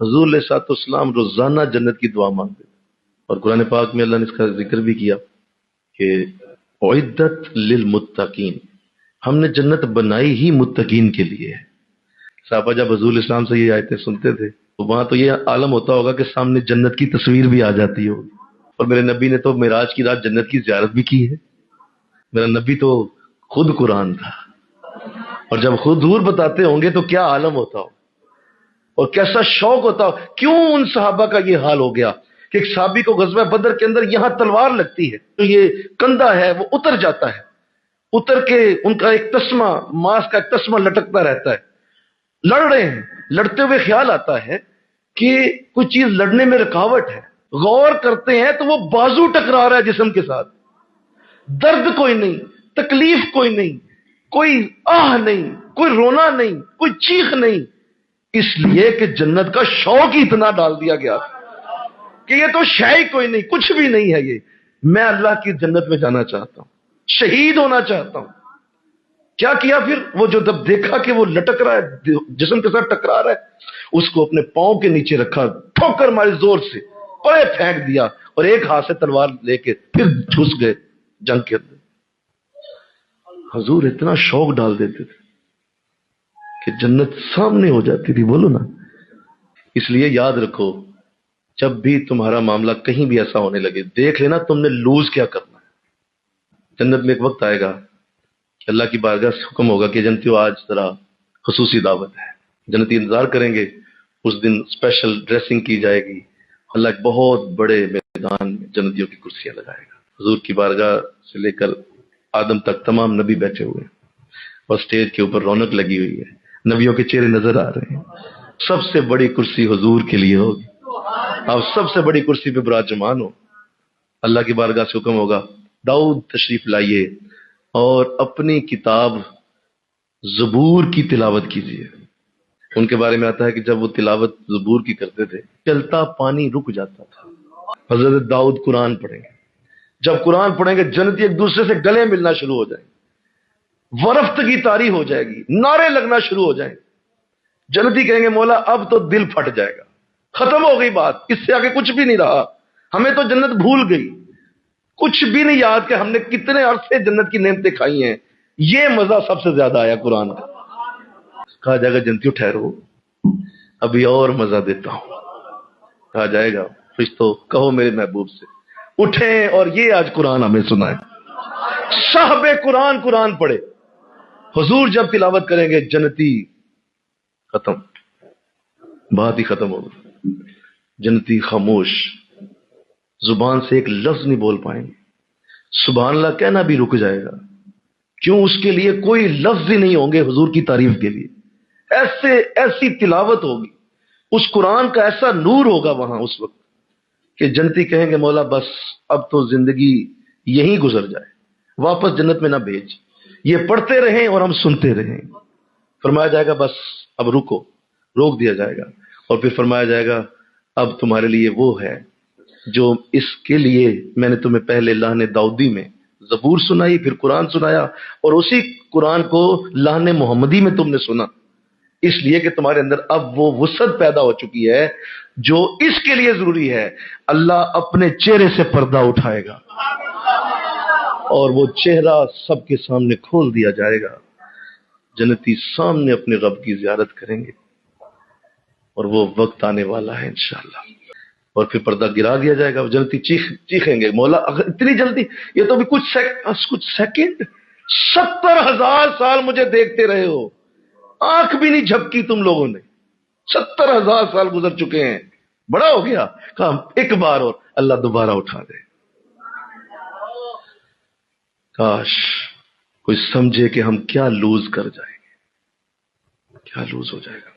حضور علیہ الصلوۃ والسلام روزانہ جنت کی دعا مانگتے تھے، اور قرآن پاک میں اللہ نے اس کا ذکر بھی کیا کہ اعدت للمتقین، ہم نے جنت بنائی ہی متقین کے لیے ہے۔ صحابہ جب حضور علیہ السلام سے یہ آیتیں سنتے تھے تو وہاں تو یہ عالم ہوتا ہوگا کہ سامنے جنت کی تصویر بھی آ جاتی ہوگی، اور میرے نبی نے تو معراج کی رات جنت کی زیارت بھی کی ہے۔ میرا نبی تو خود قرآن تھا، اور جب خود حضور بتاتے ہوں گے تو کیا عالم ہوتا ہو اور کیسا شوق ہوتا ہو۔ کیوں ان صحابہ کا یہ حال ہو گیا کہ ایک صحابی کو غزوہ بدر کے اندر یہاں تلوار لگتی ہے تو یہ کندھا ہے وہ اتر جاتا ہے، اتر کے ان کا ایک تسمہ، ماس کا ایک تسمہ لٹکتا رہتا ہے، لڑ رہے ہیں، لڑتے ہوئے خیال آتا ہے کہ کوئی چیز لڑنے میں رکاوٹ ہے، غور کرتے ہیں تو وہ بازو ٹکرا رہا ہے جسم کے ساتھ، درد کوئی نہیں، تکلیف کوئی نہیں، کوئی آہ نہیں، کوئی رونا نہیں، کوئی چیخ نہیں، اس لیے کہ جنت کا شوق ہی اتنا ڈال دیا گیا کہ یہ تو شے ہی کوئی نہیں، کچھ بھی نہیں ہے، یہ میں اللہ کی جنت میں جانا چاہتا ہوں، شہید ہونا چاہتا ہوں۔ کیا کیا پھر؟ وہ جو جب دیکھا کہ وہ لٹک رہا ہے، جسم کے ساتھ ٹکرا رہا ہے، اس کو اپنے پاؤں کے نیچے رکھا، ٹھوکر ماری زور سے، پڑے پھینک دیا، اور ایک ہاتھ سے تلوار لے کے پھر گھس گئے جنگ کے اندر۔ حضور اتنا شوق ڈال دیتے تھے کہ جنت سامنے ہو جاتی تھی، بولو نا۔ اس لیے یاد رکھو، جب بھی تمہارا معاملہ کہیں بھی ایسا ہونے لگے، دیکھ لینا تم نے لوز کیا کرنا ہے۔ جنت میں ایک وقت آئے گا کہ اللہ کی بارگاہ سے حکم ہوگا کہ جنتیوں آج ذرا خصوصی دعوت ہے۔ جنتی انتظار کریں گے، اس دن اسپیشل ڈریسنگ کی جائے گی، اللہ ایک بہت بڑے میدان میں جنتیوں کی کرسیاں لگائے گا، حضور کی بارگاہ سے لے کر آدم تک تمام نبی بیٹھے ہوئے ہیں، اور اسٹیج کے اوپر رونق لگی ہوئی ہے، نبیوں کے چہرے نظر آ رہے ہیں۔ سب سے بڑی کرسی حضور کے لیے ہوگی، آپ سب سے بڑی کرسی پہ براجمان ہو۔ اللہ کی بارگاہ سے حکم ہوگا، داؤد تشریف لائیے اور اپنی کتاب زبور کی تلاوت کیجیے۔ ان کے بارے میں آتا ہے کہ جب وہ تلاوت زبور کی کرتے تھے چلتا پانی رک جاتا تھا۔ حضرت داؤد قرآن پڑھیں گے، جب قرآن پڑھیں گے جنتی ایک دوسرے سے گلے ملنا شروع ہو جائیں گے، ورفتگی طاری ہو جائے گی، نعرے لگنا شروع ہو جائیں گے۔ جنتی کہیں گے مولا اب تو دل پھٹ جائے گا، ختم ہو گئی بات، اس سے آگے کچھ بھی نہیں رہا، ہمیں تو جنت بھول گئی، کچھ بھی نہیں یاد کہ ہم نے کتنے عرصے جنت کی نعمتیں کھائی ہیں، یہ مزہ سب سے زیادہ آیا قرآن کا۔ کہا جائے گا جنتیوں ٹھہرو، ابھی اور مزہ دیتا ہوں۔ کہا جائے گا فرشتوں کہو میرے محبوب سے اٹھیں اور یہ آج قرآن ہمیں سنائے۔ صاحب قرآن قرآن پڑھے، حضور جب تلاوت کریں گے جنتی ختم، بات ہی ختم ہوگی، جنتی خاموش، زبان سے ایک لفظ نہیں بول پائیں گے، سبحان اللہ کہنا بھی رک جائے گا، کیوں؟ اس کے لیے کوئی لفظ ہی نہیں ہوں گے حضور کی تعریف کے لیے۔ ایسی تلاوت ہوگی، اس قرآن کا ایسا نور ہوگا وہاں اس وقت کہ جنتی کہیں گے مولا بس اب تو زندگی یہیں گزر جائے، واپس جنت میں نہ بھیج، یہ پڑھتے رہیں اور ہم سنتے رہیں۔ فرمایا جائے گا بس اب رکو، روک دیا جائے گا، اور پھر فرمایا جائے گا اب تمہارے لیے وہ ہے جو اس کے لیے میں نے تمہیں پہلے لہن داؤدی میں زبور سنائی، پھر قرآن سنایا، اور اسی قرآن کو لہن محمدی میں تم نے سنا، اس لیے کہ تمہارے اندر اب وہ وسعت پیدا ہو چکی ہے جو اس کے لیے ضروری ہے۔ اللہ اپنے چہرے سے پردہ اٹھائے گا اور وہ چہرہ سب کے سامنے کھول دیا جائے گا، جنتی سامنے اپنے رب کی زیارت کریں گے، اور وہ وقت آنے والا ہے انشاءاللہ، اور پھر پردہ گرا دیا جائے گا، جنتی چیخیں گے مولا اگر اتنی جلدی، یہ تو بھی کچھ سیکنڈ، 70,000 سال مجھے دیکھتے رہے ہو، آنکھ بھی نہیں جھپکی تم لوگوں نے، 70,000 سال گزر چکے ہیں، بڑا ہو گیا۔ کہا ایک بار اور اللہ دوبارہ اٹھا دے۔ کاش کوئی سمجھے کہ ہم کیا لوز کر جائیں گے، کیا لوز ہو جائے گا۔